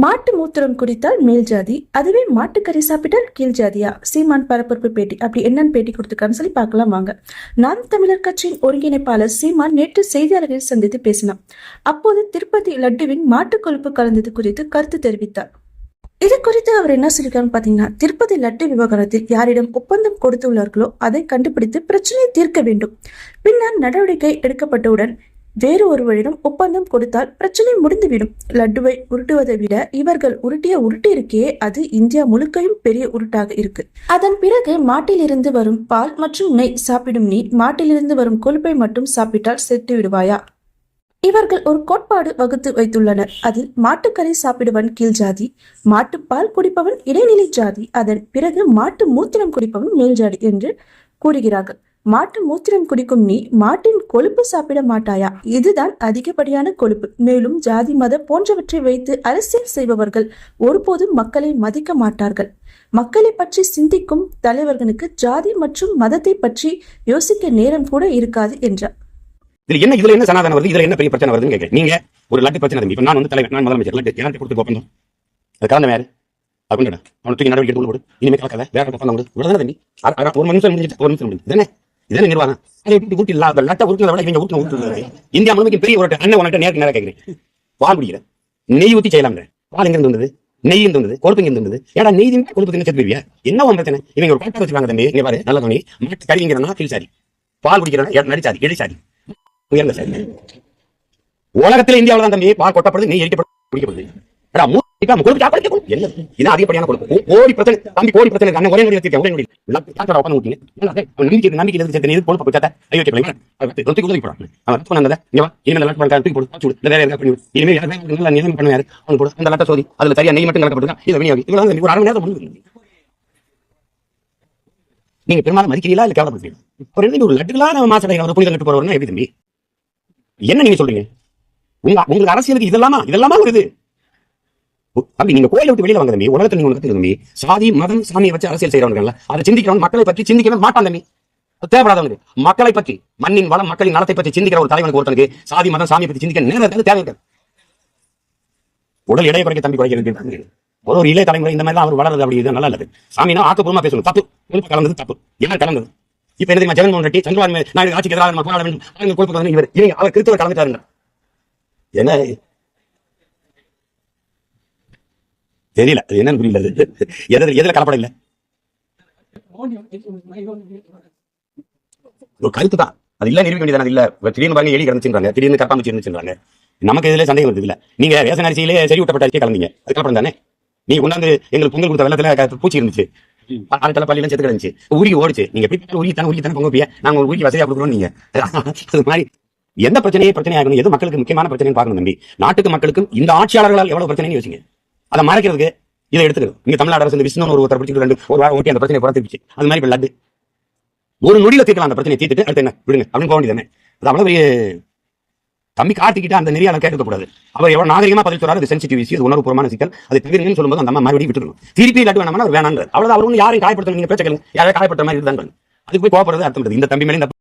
மாட்டு மூத்திரம் குடித்தால் மேல் ஜாதி, அதுவே மாட்டுக்கறி சாப்பிட்டால் கீழ் ஜாதியா? சீமான் பரபரப்பு பேட்டி. அப்படி என்னன்னு பேட்டி கொடுத்துருக்கான்னு சொல்லி பார்க்கலாம் வாங்க. நாம் தமிழர் கட்சியின் ஒருங்கிணைப்பாளர் சீமான் நேற்று செய்தியாளர்களை சந்தித்து பேசினார். அப்போது திருப்பதி லட்டுவின் மாட்டு கொழுப்பு கலந்தது குறித்து கருத்து தெரிவித்தார். இது குறித்து அவர் என்ன சொல்லிருக்காருன்னு பாத்தீங்கன்னா, திருப்பதி லட்டு விவகாரத்தில் யாரிடம் ஒப்பந்தம் கொடுத்துள்ளார்களோ அதை கண்டுபிடித்து பிரச்சனையை தீர்க்க வேண்டும். பின்னர் நடவடிக்கை எடுக்கப்பட்டவுடன் வேறு ஒருவரிடம் ஒப்பந்தம் கொடுத்தால் பிரச்சனை முடிந்துவிடும். லட்டுவை உருட்டுவதை விட இவர்கள் உருட்டிய உருட்டு இருக்கே, அது இந்தியா முழுக்கையும் பெரிய உருட்டாக இருக்கு. அதன் பிறகு மாட்டிலிருந்து வரும் பால் மற்றும் நெய் சாப்பிடும் நீ மாட்டிலிருந்து வரும் கொழுப்பை மட்டும் சாப்பிட்டால் செத்து விடுவாயா? இவர்கள் ஒரு கோட்பாடு வகுத்து வைத்துள்ளனர். அதில் மாட்டுக்கறி சாப்பிடுவன் கீழ் ஜாதி, மாட்டுப்பால் குடிப்பவன் இடைநிலை ஜாதி, அதன் பிறகு மாட்டு மூத்திரம் குடிப்பவன் மேல் ஜாதி என்று கூறுகிறார்கள். மாட்டு மூத்திரம் குடிக்கும் நீ மாட்டின் கொழுப்பு சாப்பிட மாட்டாயா? இதுதான் அதிகப்படியான கொழுப்பு. மேலும் ஜாதி மத போன்றவற்றை வைத்து அரசியல் செய்பவர்கள் ஒருபோதும் மக்களை மதிக்க மாட்டார்கள். மக்களை பற்றி சிந்திக்கும் தலைவர்களுக்கு ஜாதி மற்றும் மதத்தை பற்றி யோசிக்க நேரம் கூட இருக்காது என்றார். இதுல என்ன சனாதனம் வருது, இதுல என்ன பெரிய பிரச்சனை வருதுன்னு கேட்க. நீங்க ஒரு லட்டு பிரச்சனை, இப்ப நான் தலைவர், நான் முதலமைச்சர், லட்டு யாருக்கு கொடுத்து போப்போம், அது கலந்த வேறு அப்படின்னு அவனை தூக்கி நடவடிக்கை எடுத்து போடு, இனிமே கலக்காத வேற பக்கம் விடு, இவ்வளவுதானே தம்பி. ஒரு நிமிஷம் முடிஞ்சிட்டு, ஒரு நிமிஷம் முடிஞ்சு இதே நிர்வாகம். அதை எப்படி ஊட்டி லட்டை ஊட்டுறத விட இவங்க ஊட்டுறது இந்தியா முழுமைக்கு பெரிய ஒரு அண்ணன் உனக்கு நேருக்கு நேரம் கேட்கிறேன். பால் குடிக்கிறேன், நெய் ஊற்றி செய்யலாம். பால் எங்க இருந்து வந்தது, நெய் இருந்து வந்தது, கொழுப்பு இருந்து வந்தது. ஏன்னா நெய் கொழுப்பு தின்னு செத்துவியா? என்ன ஒரு பிரச்சனை? இவங்க ஒரு பாட்டு வச்சுக்காங்க தம்பி. இங்க பாரு, நல்ல தோணி மாட்டு கறிங்கிறனா கீழ் சாரி, பால் குடிக்கிறனா நடிச்சாரி, எடிசாரி, உயர்ந்த சாரி. உலகத்துல இந்தியாவில தான் தம்பி பால் கொட்டப்படுது, நெய் எரிக்கப்படுது, குடிக்கப்படுது. அதிகப்படியான கொழுப்பு. கோடி பிரச்சனை தம்பி, கோடி பிரச்சனை. அண்ணன் ஒரே நொடியில் தீர்க்க, ஒரே நொடியில் உட்காந்து ஊட்டிங்க. நம்பிக்கை எதிர்த்து கொழுப்பு போய் ஐயோ உதவி போடாங்க. இனிமேல் நிலைமை பண்ணுவாரு அவங்க கூட அந்த லட்ட சோதி அதுல சரியா நெய் மட்டும் கலக்கப்பட்டு இதை விநியோகி இவ்வளவு ஒரு அரை மணி நேரம் முடிவு. நீங்க பெரும்பாலும் மதிக்கிறீங்களா இல்ல கேவலப்படுறீங்களா? ஒரு லட்டுகளா நம்ம மாசடை ஒரு புனித லட்டு போறவர்கள் எப்படி தம்பி? என்ன நீங்க சொல்றீங்க? உங்களுக்கு அரசியலுக்கு இதெல்லாமா வருது அப்படி? நீங்க கோயிலை விட்டு வெளியில வாங்க தம்பி. உலகத்துல நீங்க ஒன்று தம்பி, சாதி மதம் சாமியை வச்சு அரசியல் செய்யறவங்க அதை சிந்திக்கிறவங்க மக்களை பற்றி சிந்திக்கவே மாட்டான் தம்பி. தேவைப்படாதவங்க மக்களை பற்றி, மண்ணின் வளம் மக்களின் நலத்தை பற்றி சிந்திக்கிற ஒரு தலைவனுக்கு ஒருத்தனுக்கு சாதி மதம் சாமியை பற்றி சிந்திக்க நேரம் இருக்காது, தேவை இருக்காது. உடல் எடையை குறைக்க தம்பி, குறைக்கிறது ஒரு இளைய தலைமுறை இந்த மாதிரி அவர் வளருது. அப்படி இது நல்லா இல்லது. சாமினா ஆக்கப்பூர்வமா பேசணும். தப்பு, கொழுப்பு கலந்தது தப்பு. யார் கலந்தது? இப்ப என்ன தெரியுமா? ஜெகன்மோகன் ரெட்டி சந்திரபாபு நாயுடு ஆட்சிக்கு எதிராக போராட வேண்டும், கொழுப்பு கலந்து இவர் அவர் கிறிஸ்தவர் கலந்துட்டாருங்க. என்ன தெரியல, அது என்னன்னு புரியல. எதுல கலப்படம் இல்ல, ஒரு கருத்து தான். அது இல்ல நிரூபிக்க வேண்டியது இல்ல. திடீர்னு பாருங்க எலி கிடந்துச்சுன்றாங்க, திடீர்னு கரப்பாம்பூச்சி இருந்துச்சுன்றாங்க. நமக்கு இதுல சந்தேகம் வருது. இல்ல நீங்க ரேஷன் அரிசியிலே சரி விட்டப்பட்ட அரிசியை கலந்தீங்க, அது கலப்படம் தானே. நீ கொண்டாந்து எங்களுக்கு பொங்கல் கொடுத்த வெள்ளத்துல பூச்சி இருந்துச்சு, ஆழ்த்தல பள்ளியில செத்து கிடந்துச்சு, உருகி ஓடிச்சு. நீங்க எப்படி உருகி பொங்க போய் நாங்க உருகி வசதியா கொடுக்குறோம். நீங்க அது மாதிரி எந்த பிரச்சனை ஆகணும், எது மக்களுக்கு முக்கியமான பிரச்சனை பார்க்கணும் தம்பி. நாட்டுக்கு மக்களுக்கும் இந்த ஆட்சியாளர்களால் எவ்வளவு பிரச்சனை யோசிங்க. அதை மறைக்கிறதுக்கு இதை எடுத்துக்கணும். நீங்க தமிழ்நாடு அரசு விஷ்ணு ஒருத்தர் பிடிச்சிட்டு ஒரு வாரம் ஓட்டி அந்த பிரச்சனை புறத்துச்சு. அது மாதிரி இப்ப லட்டு ஒரு நொடியில தீர்க்கலாம். அந்த பிரச்சனையை தீர்த்துட்டு அடுத்து என்ன விடுங்க அப்படின்னு போக வேண்டியதானே. அது அவ்வளவு பெரிய தம்பி காட்டிக்கிட்டு அந்த நெறியால கேட்கக்கூடாது. அவர் எவ்வளவு நாகரிகமா பதில் சொல்றாரு. அது சென்சிட்டிவ் இஷ்யூ, அது உணர்வுபூர்வமான சிக்கல். அது தவிர்ன்னு சொல்லும்போது அந்த மறுபடியும் விட்டுருணும். திருப்பி லட்டு வேணாம்னா அவர் வேணான்றது அவ்வளவு. அவர் ஒன்றும் யாரையும் காயப்படுத்தணும். நீங்க பேச்ச கேளுங்க, யாரையும் காயப்படுத்த மாதிரி இருந்தாங்க. அதுக்கு போய் கோபப்படுறது அர்த்தம். இந்த தம்பி மேலே